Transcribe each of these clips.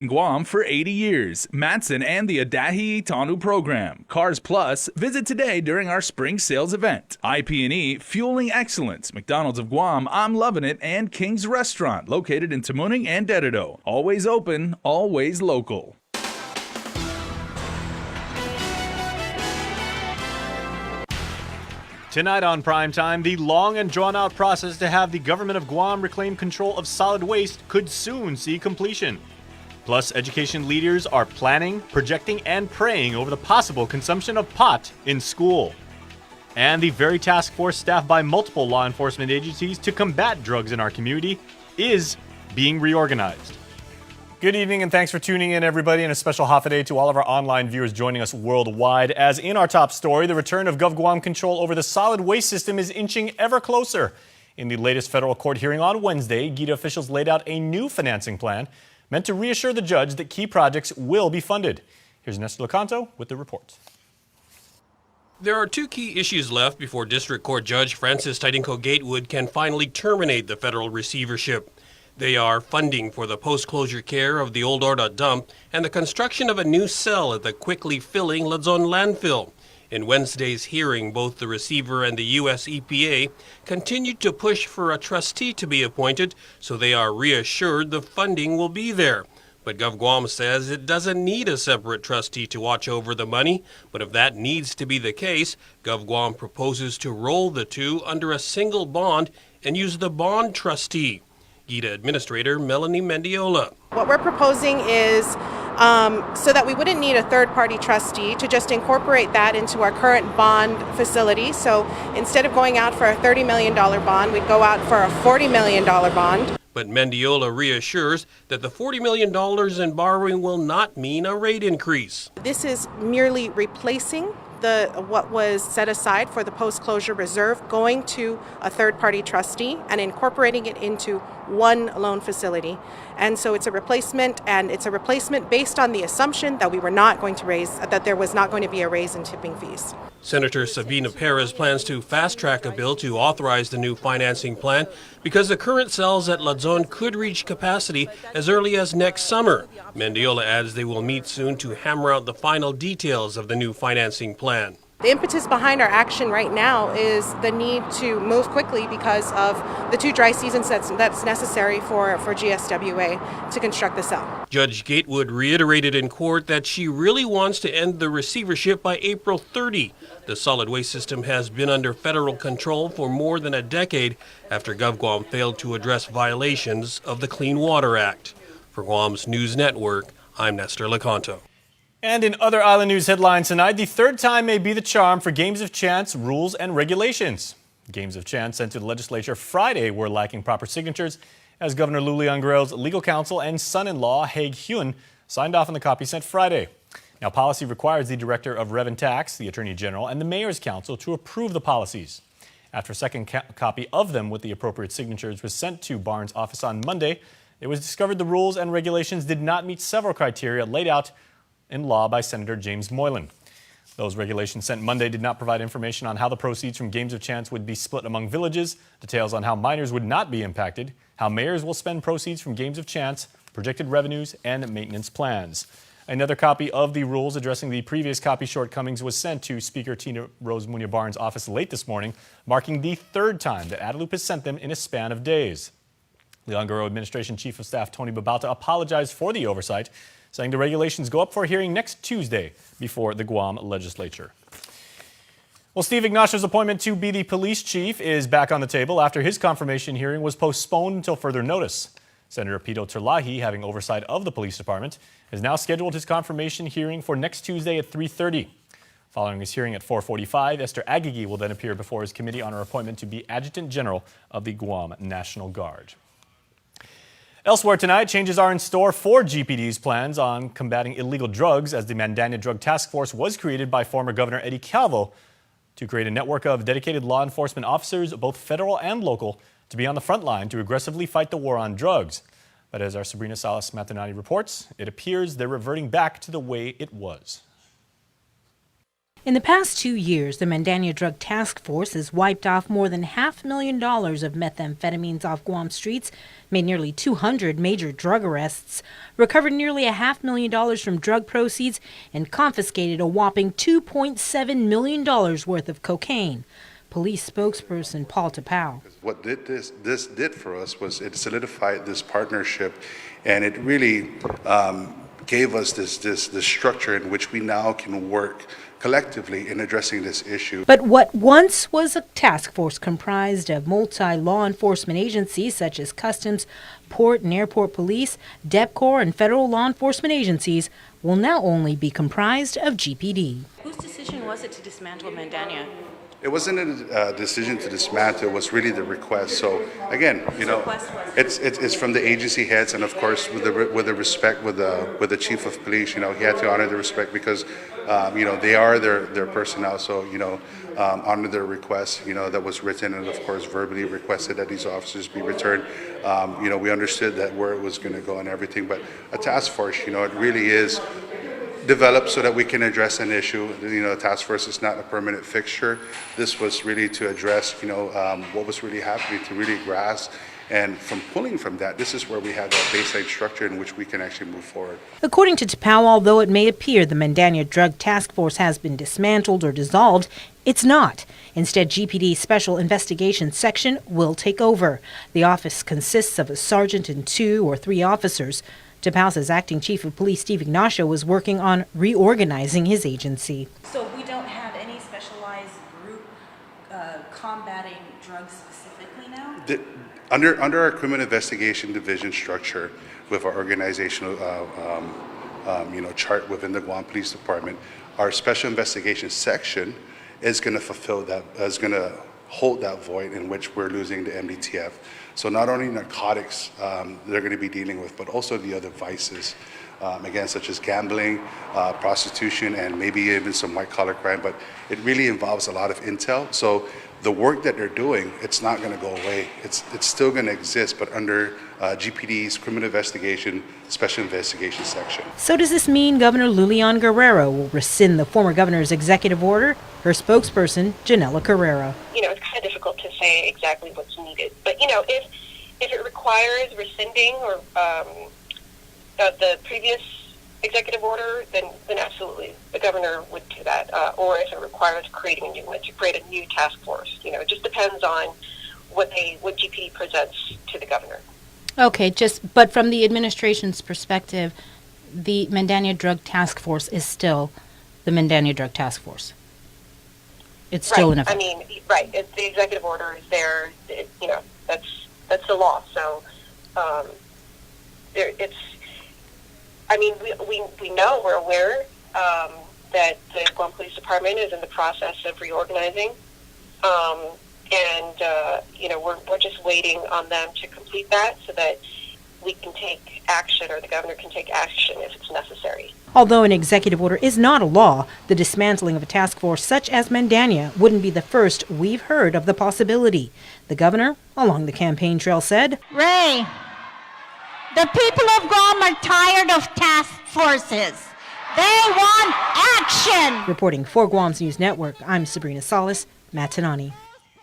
Guam for 80 years. Matson and the Adahi Tanu program. Cars Plus, visit today during our spring sales event. IP&E, fueling excellence. McDonald's of Guam, I'm Loving It, and King's Restaurant, located in Tamuning and Dededo. Always open, always local. Tonight on Primetime, the long and drawn-out process to have the government of Guam reclaim control of solid waste could soon see completion. Plus, education leaders are planning, projecting, and praying over the possible consumption of pot in school. And the very task force staffed by multiple law enforcement agencies to combat drugs in our community is being reorganized. Good evening and thanks for tuning in, everybody, and a special holiday to all of our online viewers joining us worldwide. As in our top story, the return of GovGuam control over the solid waste system is inching ever closer. In the latest federal court hearing on Wednesday, GITA officials laid out a new financing plan meant to reassure the judge that key projects will be funded. Here's Nestor Lecanto with the report. There are two key issues left before District Court Judge Francis Tidinko Gatewood can finally terminate the federal receivership. They are funding for the post-closure care of the Old Orda dump and the construction of a new cell at the quickly filling Luzon landfill. In Wednesday's hearing, both the receiver and the U.S. EPA continued to push for a trustee to be appointed, so they are reassured the funding will be there. But GovGuam says it doesn't need a separate trustee to watch over the money, but if that needs to be the case, GovGuam proposes to roll the two under a single bond and use the bond trustee. GITA Administrator Melanie Mendiola. What we're proposing is so that we wouldn't need a third-party trustee to just incorporate that into our current bond facility. So instead of going out for a $30 million bond, we'd go out for a $40 million bond. But Mendiola reassures that the $40 million in borrowing will not mean a rate increase. This is merely replacing what was set aside for the post-closure reserve, going to a third-party trustee and incorporating it into one loan facility. And so it's a replacement, and it's a replacement based on the assumption that there was not going to be a raise in tipping fees. Senator Sabina Perez plans to fast-track a bill to authorize the new financing plan because the current cells at Luzon could reach capacity as early as next summer. Mendiola adds they will meet soon to hammer out the final details of the new financing plan. The impetus behind our action right now is the need to move quickly because of the two dry seasons that's necessary for GSWA to construct the cell. Judge Gatewood reiterated in court that she really wants to end the receivership by April 30. The solid waste system has been under federal control for more than a decade after GovGuam failed to address violations of the Clean Water Act. For Guam's News Network, I'm Nestor Lecanto. And in other island news headlines tonight, the third time may be the charm for games of chance, rules, and regulations. Games of chance sent to the legislature Friday were lacking proper signatures as Governor Lulian Guerrero's legal counsel and son-in-law, Haig Hyun, signed off on the copy sent Friday. Now, policy requires the Director of Rev and Tax, the Attorney General, and the Mayor's Council to approve the policies. After a second copy of them with the appropriate signatures was sent to Barnes' office on Monday, it was discovered the rules and regulations did not meet several criteria laid out in law by Senator James Moylan. Those regulations sent Monday did not provide information on how the proceeds from games of chance would be split among villages, details on how minors would not be impacted, how mayors will spend proceeds from games of chance, projected revenues, and maintenance plans. Another copy of the rules addressing the previous copy shortcomings was sent to Speaker Tina Rose Munya Barnes' office late this morning, marking the third time that Adelup has sent them in a span of days. Leon Guerrero Administration Chief of Staff Tony Babalta apologized for the oversight, saying the regulations go up for a hearing next Tuesday before the Guam legislature. Well, Steve Ignacio's appointment to be the police chief is back on the table after his confirmation hearing was postponed until further notice. Senator Pito Terlahi, having oversight of the police department, has now scheduled his confirmation hearing for next Tuesday at 3:30. Following his hearing at 4:45, Esther Agigi will then appear before his committee on her appointment to be Adjutant General of the Guam National Guard. Elsewhere tonight, changes are in store for GPD's plans on combating illegal drugs as the Mandania Drug Task Force was created by former Governor Eddie Calvo to create a network of dedicated law enforcement officers, both federal and local, to be on the front line to aggressively fight the war on drugs. But as our Sabrina Salas Matanani reports, it appears they're reverting back to the way it was. In the past 2 years, the Mandania Drug Task Force has wiped off more than $500,000 of methamphetamines off Guam streets, made nearly 200 major drug arrests, recovered nearly $500,000 from drug proceeds, and confiscated a whopping $2.7 million worth of cocaine. Police spokesperson Paul Powwow. What this did for us was it solidified this partnership, and it really gave us this structure in which we now can work collectively in addressing this issue. But what once was a task force comprised of multi-law enforcement agencies such as Customs, Port and Airport Police, DEPCOR, and federal law enforcement agencies will now only be comprised of GPD. Whose decision was it to dismantle Mandania? It wasn't a decision to dismantle, it was really the request. So again, it's from the agency heads, and of course with the respect with the chief of police, he had to honor the respect because they are their personnel. So honor their request, that was written, and of course verbally requested that these officers be returned. We understood that where it was going to go and everything, but a task force, it really is developed so that we can address an issue. The task force is not a permanent fixture. This was really to address, what was really happening, to really grasp. And from pulling from that, this is where we have that baseline structure in which we can actually move forward. According to Powwow, although it may appear the Mandania Drug Task Force has been dismantled or dissolved, it's not. Instead, GPD's Special Investigations Section will take over. The office consists of a sergeant and 2 or 3 officers. Powwow says Acting Chief of Police Steve Ignacio was working on reorganizing his agency. So we don't have any specialized group combating drugs specifically now? Under our criminal investigation division structure, with our organizational chart within the Guam Police Department, our Special Investigation Section is going to fulfill that, is going to hold that void in which we're losing the MDTF. So not only narcotics they're going to be dealing with, but also the other vices, again, such as gambling, prostitution, and maybe even some white-collar crime. But it really involves a lot of intel. So the work that they're doing, it's not going to go away. It's still going to exist, but under GPD's Criminal Investigation Special Investigation Section. So does this mean Governor Lulian Guerrero will rescind the former governor's executive order? Her spokesperson, Janela Carrera. It's kind of difficult to say exactly what's needed. But, if it requires rescinding or the previous executive order, then absolutely the governor would do that. Or if it requires creating a new one, to create a new task force. It just depends on what GPD presents to the governor. Okay, but from the administration's perspective, the Mandania Drug Task Force is still the Mandania Drug Task Force. It's still in effect. Right. The executive order is there. That's the law. So, we know, we're aware that the Guam Police Department is in the process of reorganizing, we're just waiting on them to complete that so that we can take action, or the governor can take action if it's necessary. Although an executive order is not a law, the dismantling of a task force such as Mandania wouldn't be the first we've heard of the possibility. The governor, along the campaign trail, said, Ray, the people of Guam are tired of task forces. They want action! Reporting for Guam's News Network, I'm Sabrina Salas, Matanani.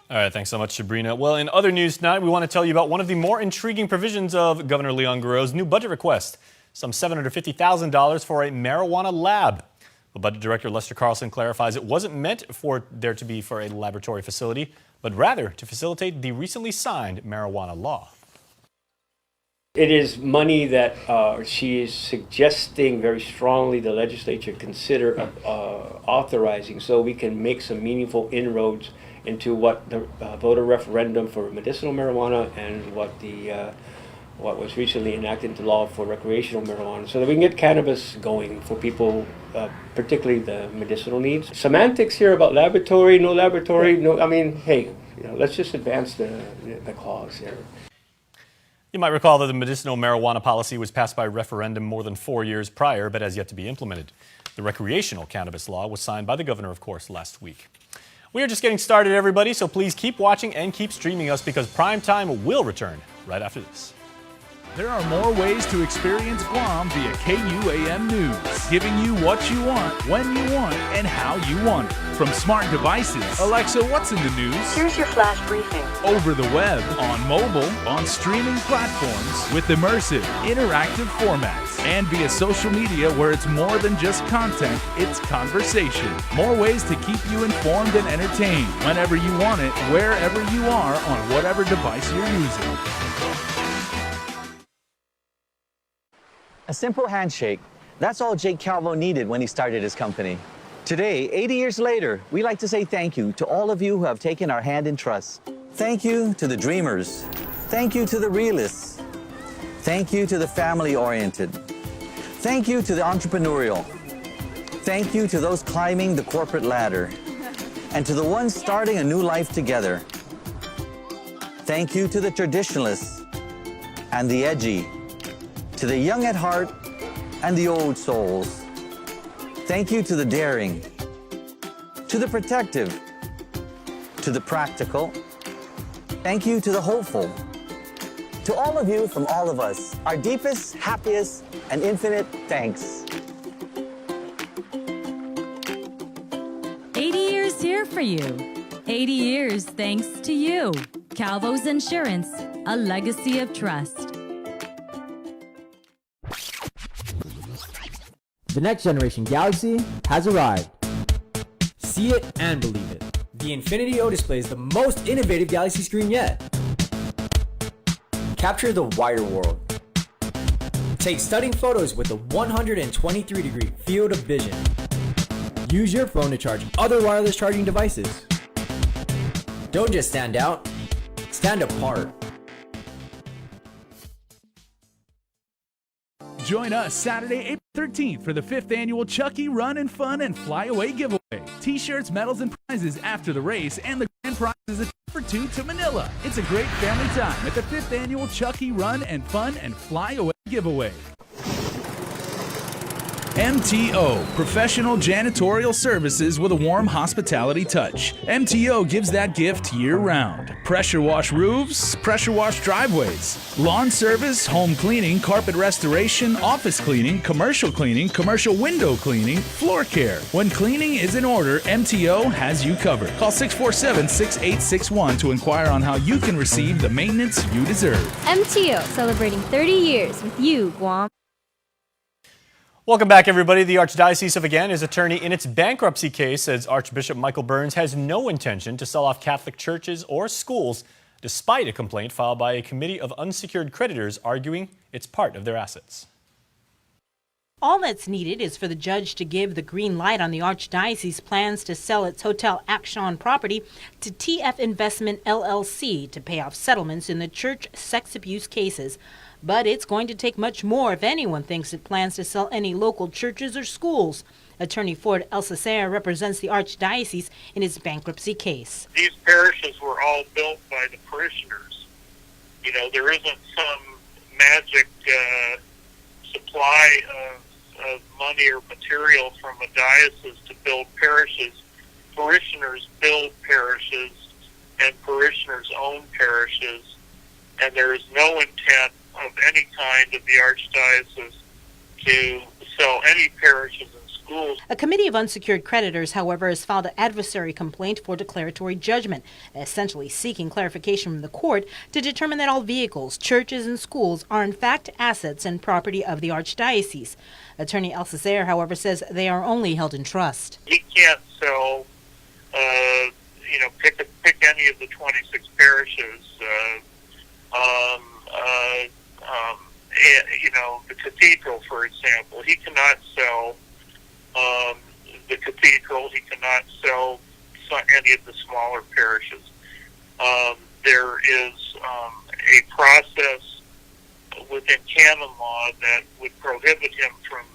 All right, thanks so much, Sabrina. Well, in other news tonight, we want to tell you about one of the more intriguing provisions of Governor Leon Guerrero's new budget request, some $750,000 for a marijuana lab. The Budget Director Lester Carlson clarifies it wasn't meant for there to be for a laboratory facility, but rather to facilitate the recently signed marijuana law. It is money that she is suggesting very strongly the legislature consider authorizing so we can make some meaningful inroads into what the voter referendum for medicinal marijuana and what was recently enacted into law for recreational marijuana, so that we can get cannabis going for people, particularly the medicinal needs. Semantics here about laboratory, no laboratory, no. Hey, let's just advance the cause here. You might recall that the medicinal marijuana policy was passed by referendum more than 4 years prior, but has yet to be implemented. The recreational cannabis law was signed by the governor, of course, last week. We are just getting started, everybody, so please keep watching and keep streaming us because Prime Time will return right after this. There are more ways to experience Guam via KUAM News, giving you what you want, when you want, and how you want it. From smart devices, Alexa, what's in the news? Here's your flash briefing. Over the web, on mobile, on streaming platforms, with immersive, interactive formats, and via social media where it's more than just content, it's conversation. More ways to keep you informed and entertained whenever you want it, wherever you are, on whatever device you're using. A simple handshake. That's all Jake Calvo needed when he started his company. Today, 80 years later, we like to say thank you to all of you who have taken our hand in trust. Thank you to the dreamers. Thank you to the realists. Thank you to the family-oriented. Thank you to the entrepreneurial. Thank you to those climbing the corporate ladder. And to the ones starting a new life together. Thank you to the traditionalists and the edgy, to the young at heart and the old souls. Thank you to the daring, to the protective, to the practical. Thank you to the hopeful. To all of you from all of us, our deepest, happiest, and infinite thanks. 80 years here for you. 80 years thanks to you. Calvo's Insurance, a legacy of trust. The next generation Galaxy has arrived. See it and believe it. The Infinity O display is the most innovative Galaxy screen yet. Capture the wider world. Take stunning photos with a 123-degree field of vision. Use your phone to charge other wireless charging devices. Don't just stand out, stand apart. Join us Saturday, April 13th for the 5th annual Chucky Run and Fun and Flyaway giveaway. T-shirts, medals, and prizes after the race, and the grand prize is a trip for two to Manila. It's a great family time at the 5th annual Chucky Run and Fun and Flyaway giveaway. MTO, professional janitorial services with a warm hospitality touch. MTO gives that gift year-round. Pressure wash roofs, pressure wash driveways, lawn service, home cleaning, carpet restoration, office cleaning, commercial window cleaning, floor care. When cleaning is in order, MTO has you covered. Call 647-6861 to inquire on how you can receive the maintenance you deserve. MTO, celebrating 30 years with you, Guam. Welcome back, everybody. The Archdiocese of Again is attorney in its bankruptcy case says Archbishop Michael Burns has no intention to sell off Catholic churches or schools, despite a complaint filed by a committee of unsecured creditors arguing it's part of their assets. All that's needed is for the judge to give the green light on the Archdiocese plans to sell its Hotel Action property to TF Investment LLC to pay off settlements in the church sex abuse cases. But it's going to take much more if anyone thinks it plans to sell any local churches or schools. Attorney Ford Alcacer represents the Archdiocese in its bankruptcy case. These parishes were all built by the parishioners. You know, there isn't some magic supply of money or material from a diocese to build parishes. Parishioners build parishes, and parishioners own parishes, and there is no intent of any kind of the Archdiocese to sell any parishes and schools. A committee of unsecured creditors, however, has filed an adversary complaint for declaratory judgment, essentially seeking clarification from the court to determine that all vehicles, churches, and schools are in fact assets and property of the Archdiocese. Attorney Alcacer, however, says they are only held in trust. He can't sell, pick any of the 26 parishes. The cathedral, for example. He cannot sell the cathedral. He cannot sell any of the smaller parishes. There is a process within canon law that would prohibit him from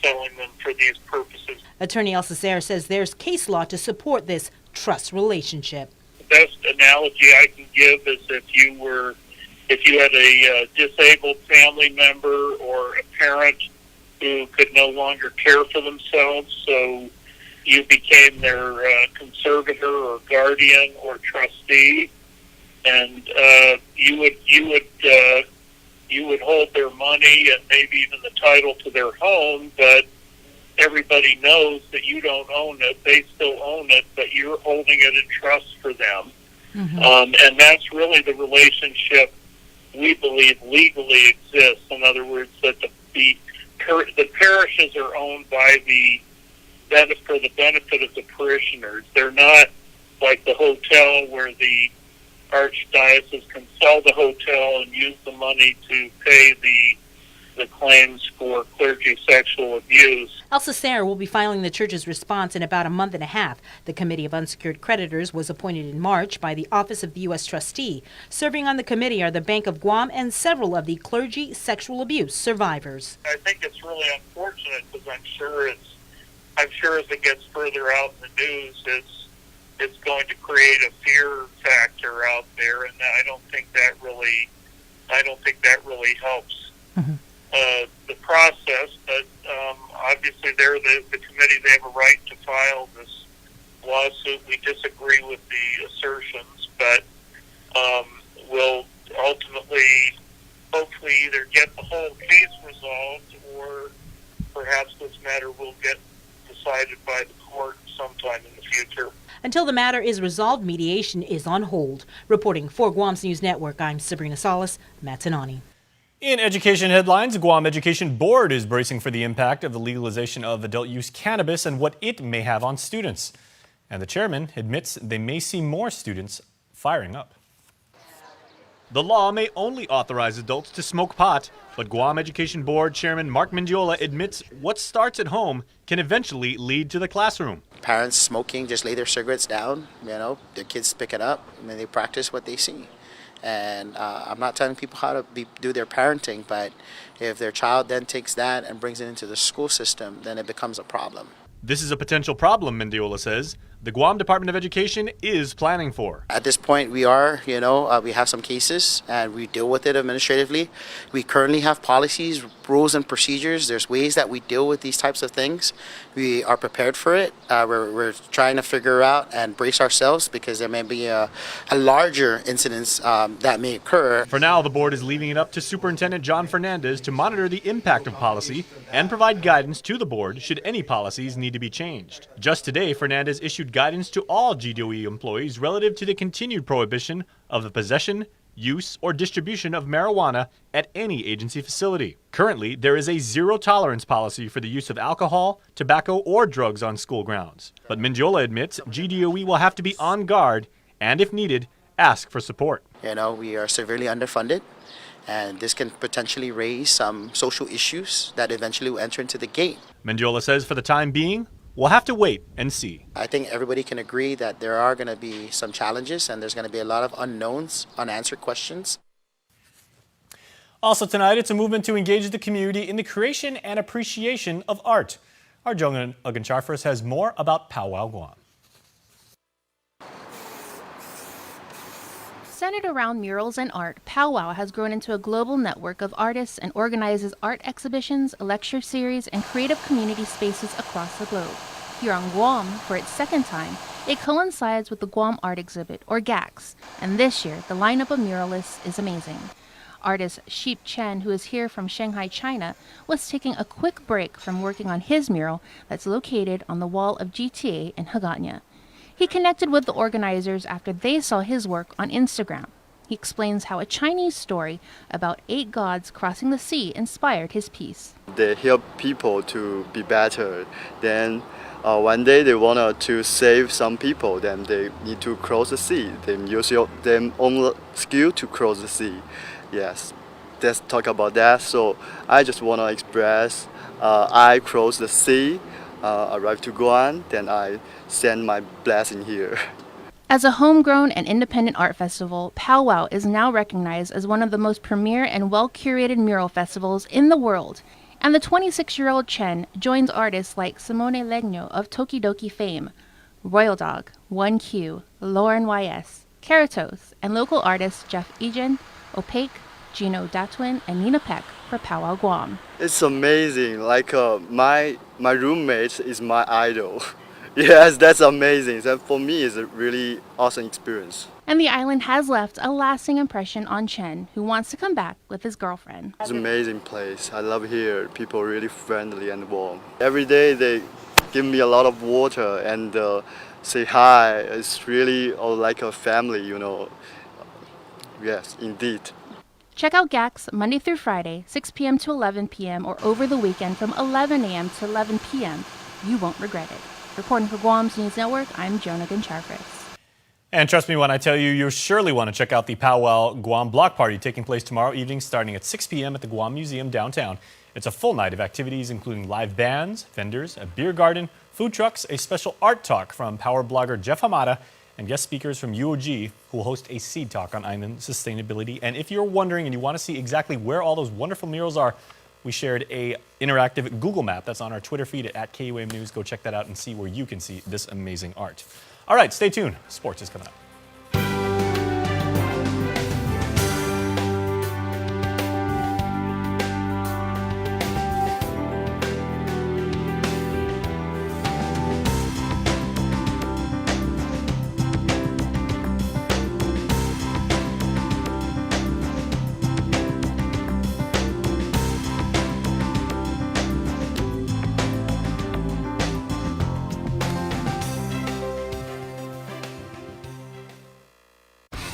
selling them for these purposes. Attorney Alcacer says there's case law to support this trust relationship. The best analogy I can give is if you had a disabled family member or a parent who could no longer care for themselves, so you became their conservator or guardian or trustee, and you would you would hold their money and maybe even the title to their home, but everybody knows that you don't own it. They still own it, but you're holding it in trust for them. And that's really the relationship we believe legally exists. In other words, that the parishes are owned by for the benefit of the parishioners. They're not like the hotel where the Archdiocese can sell the hotel and use the money to pay the claims for clergy sexual abuse. Elsa Sayre will be filing the church's response in about a month and a half. The Committee of Unsecured Creditors was appointed in March by the Office of the U.S. Trustee. Serving on the committee are the Bank of Guam and several of the clergy sexual abuse survivors. I think it's really unfortunate because I'm sure as it gets further out in the news, it's going to create a fear factor out there, and I don't think that really helps the process. But obviously, they're the committee. They have a right to file this lawsuit. We disagree with the assertions, but we'll ultimately, hopefully, either get the whole case resolved, or perhaps this matter will get decided by the court sometime in the future. Until the matter is resolved, mediation is on hold. Reporting for Guam's News Network, I'm Sabrina Salas, Matanani. In education headlines, the Guam Education Board is bracing for the impact of the legalization of adult-use cannabis and what it may have on students. And the chairman admits they may see more students firing up. The law may only authorize adults to smoke pot, but Guam Education Board Chairman Mark Mendiola admits what starts at home can eventually lead to the classroom. Parents smoking just lay their cigarettes down, their kids pick it up, and they practice what they see. And I'm not telling people how to do their parenting, but if their child then takes that and brings it into the school system, then it becomes a problem. This is a potential problem, Mendiola says, the Guam Department of Education is planning for. At this point, we are, we have some cases and we deal with it administratively. We currently have policies, rules, and procedures. There's ways that we deal with these types of things. We are prepared for it. We're trying to figure out and brace ourselves because there may be a larger incidence that may occur. For now, the board is leaving it up to Superintendent John Fernandez to monitor the impact of policy and provide guidance to the board should any policies need to be changed. Just today, Fernandez issued guidance to all GDOE employees relative to the continued prohibition of the possession, use, or distribution of marijuana at any agency facility. Currently, there is a zero-tolerance policy for the use of alcohol, tobacco, or drugs on school grounds. But Mendiola admits GDOE will have to be on guard and, if needed, ask for support. We are severely underfunded, and this can potentially raise some social issues that eventually will enter into the gate. Mendiola says for the time being, we'll have to wait and see. I think everybody can agree that there are going to be some challenges and there's going to be a lot of unknowns, unanswered questions. Also tonight, it's a movement to engage the community in the creation and appreciation of art. Our Jong Ugancharfers has more about Powwow Guam. Centered around murals and art, Powwow has grown into a global network of artists and organizes art exhibitions, lecture series, and creative community spaces across the globe. Here on Guam, for its second time, it coincides with the Guam Art Exhibit, or GAX, and this year, the lineup of muralists is amazing. Artist Sheep Chen, who is here from Shanghai, China, was taking a quick break from working on his mural that's located on the wall of GTA in Hagåtña. He connected with the organizers after they saw his work on Instagram. He explains how a Chinese story about 8 gods crossing the sea inspired his piece. They help people to be better. Then one day they wanted to save some people, then they need to cross the sea. They use their own skill to cross the sea. Yes, let's talk about that. So I just want to express I cross the sea, arrived to Guam, then I send my blessing here. As a homegrown and independent art festival, Powwow is now recognized as one of the most premier and well-curated mural festivals in the world. And the 26-year-old Chen joins artists like Simone Legno of Tokidoki fame, Royal Dog, 1Q, Lauren YS, Keratos, and local artists Jeff Egan, Opaque, Gino Datwin, and Nina Peck for Powwow Guam. It's amazing. Like my roommate is my idol. Yes, that's amazing. That for me is a really awesome experience. And the island has left a lasting impression on Chen, who wants to come back with his girlfriend. It's an amazing place. I love here. People are really friendly and warm. Every day they give me a lot of water and say hi. It's really like a family, you know. Yes, indeed. Check out GAX Monday through Friday, 6 p.m. to 11 p.m. or over the weekend from 11 a.m. to 11 p.m. You won't regret it. Reporting for Guam's News Network, I'm Jonah Goncharfris. And trust me when I tell you, you'll surely want to check out the Powwow Guam Block Party taking place tomorrow evening starting at 6 p.m. at the Guam Museum downtown. It's a full night of activities including live bands, vendors, a beer garden, food trucks, a special art talk from power blogger Jeff Hamada, and guest speakers from UOG who will host a seed talk on island sustainability. And if you're wondering and you want to see exactly where all those wonderful murals are, we shared a interactive Google map that's on our Twitter feed at KUAM News. Go check that out and see where you can see this amazing art. All right, stay tuned. Sports is coming up.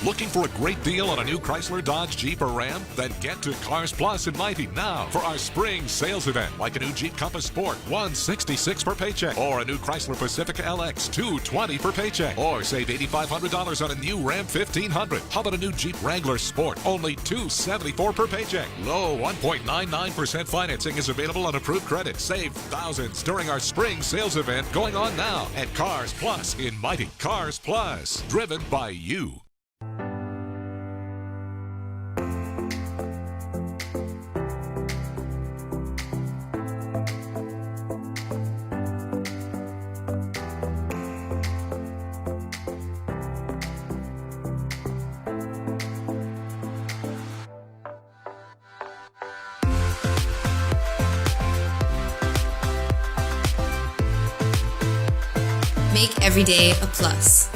Looking for a great deal on a new Chrysler, Dodge, Jeep, or Ram? Then get to Cars Plus in Mighty now for our spring sales event. Like a new Jeep Compass Sport, $166 per paycheck. Or a new Chrysler Pacifica LX, $220 per paycheck. Or save $8,500 on a new Ram 1500. How about a new Jeep Wrangler Sport? Only $274 per paycheck. Low 1.99% financing is available on approved credit. Save thousands during our spring sales event going on now at Cars Plus in Mighty. Cars Plus, driven by you. Make every day a plus.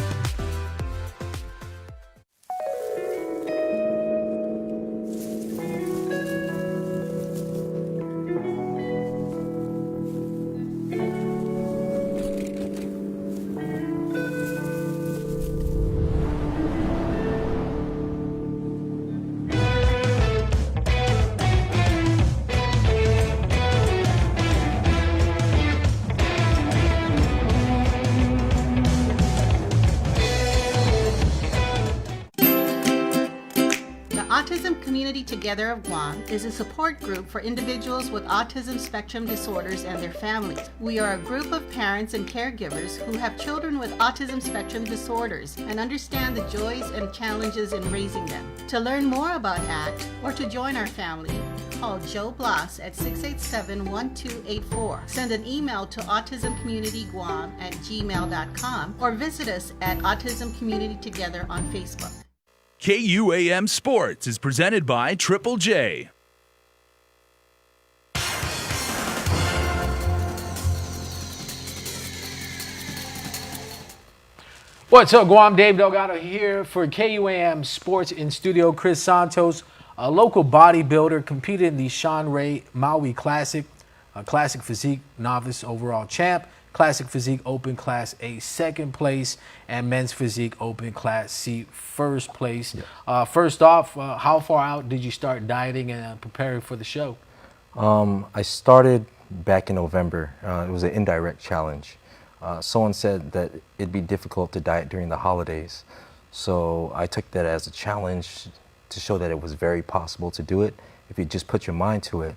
Autism Community Together of Guam is a support group for individuals with autism spectrum disorders and their families. We are a group of parents and caregivers who have children with autism spectrum disorders and understand the joys and challenges in raising them. To learn more about ACT or to join our family, call Joe Bloss at 687-1284. Send an email to autismcommunityguam@gmail.com or visit us at Autism Community Together on Facebook. KUAM Sports is presented by Triple J. What's up, Guam? Dave Delgado here for KUAM Sports in studio. Chris Santos, a local bodybuilder, competed in the Sean Ray Maui Classic, Classic Physique Novice Overall Champ, Classic Physique Open Class A second place, and Men's Physique Open Class C first place. Yeah. First off, how far out did you start dieting and preparing for the show? I started back in November. It was an indirect challenge. Someone said that it'd be difficult to diet during the holidays. So I took that as a challenge to show that it was very possible to do it if you just put your mind to it.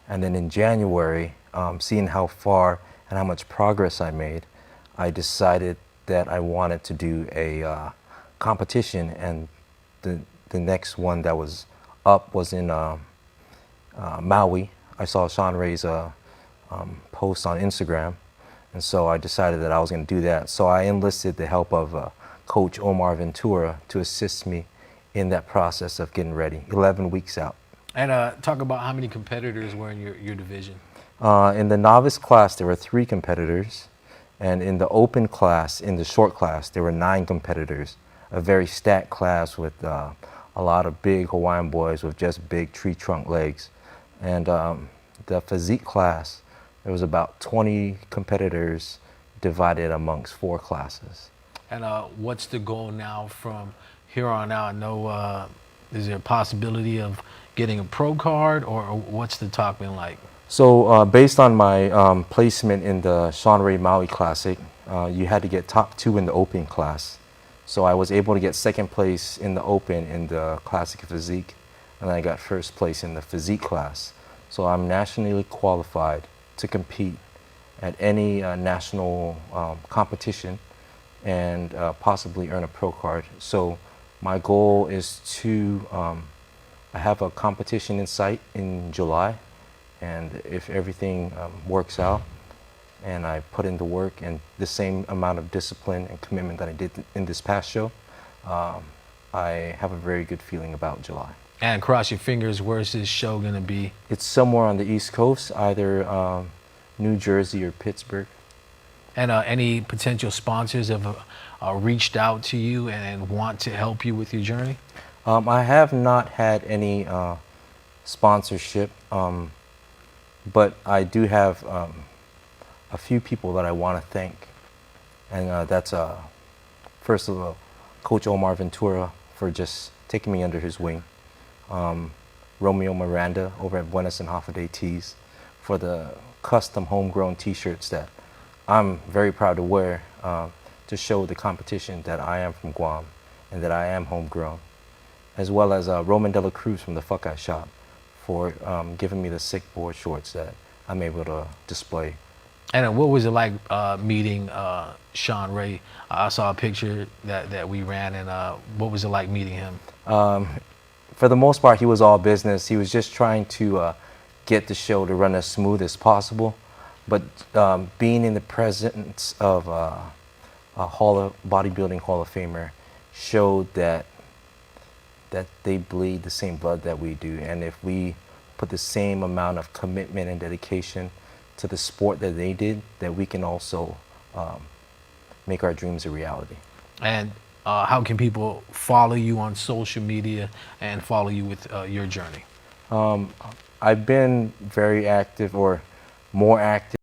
And then in January, seeing how far and how much progress I made, I decided that I wanted to do a competition, and the next one that was up was in Maui. I saw Sean Ray's post on Instagram, and so I decided that I was going to do that. So I enlisted the help of Coach Omar Ventura to assist me in that process of getting ready, 11 weeks out. And talk about how many competitors were in your division. In the novice class, there were 3 competitors, and in the open class, in the short class, there were 9 competitors. a very stacked class with a lot of big Hawaiian boys with just big tree trunk legs. And the physique class, there was about 20 competitors divided amongst 4 classes. And what's the goal now from here on out? I know, is there a possibility of getting a pro card, or what's the talk been like? So based on my placement in the Sean Ray Maui Classic, you had to get top 2 in the open class. So I was able to get 2nd place in the open in the classic physique, and I got 1st place in the physique class. So I'm nationally qualified to compete at any national competition and possibly earn a pro card. So my goal is to, I have a competition in sight in July, and if everything works out and I put in the work and the same amount of discipline and commitment that I did in this past show, I have a very good feeling about July. And cross your fingers, where's this show going to be? It's somewhere on the East Coast, either New Jersey or Pittsburgh. And any potential sponsors have reached out to you and want to help you with your journey? I have not had any sponsorship, but I do have a few people that I want to thank. And that's, first of all, Coach Omar Ventura for just taking me under his wing. Romeo Miranda over at Buenos and Hoffaday Tees for the custom homegrown t-shirts that I'm very proud to wear to show the competition that I am from Guam and that I am homegrown, as well as Roman De La Cruz from the Fuck Eye Shop for giving me the sick board shorts that I'm able to display. And what was it like meeting Sean Ray? I saw a picture that we ran, and what was it like meeting him? For the most part, he was all business. He was just trying to get the show to run as smooth as possible. But being in the presence of a bodybuilding Hall of Famer showed that they bleed the same blood that we do. And if we put the same amount of commitment and dedication to the sport that they did, that we can also make our dreams a reality. And how can people follow you on social media and follow you with your journey? I've been very active, or more active,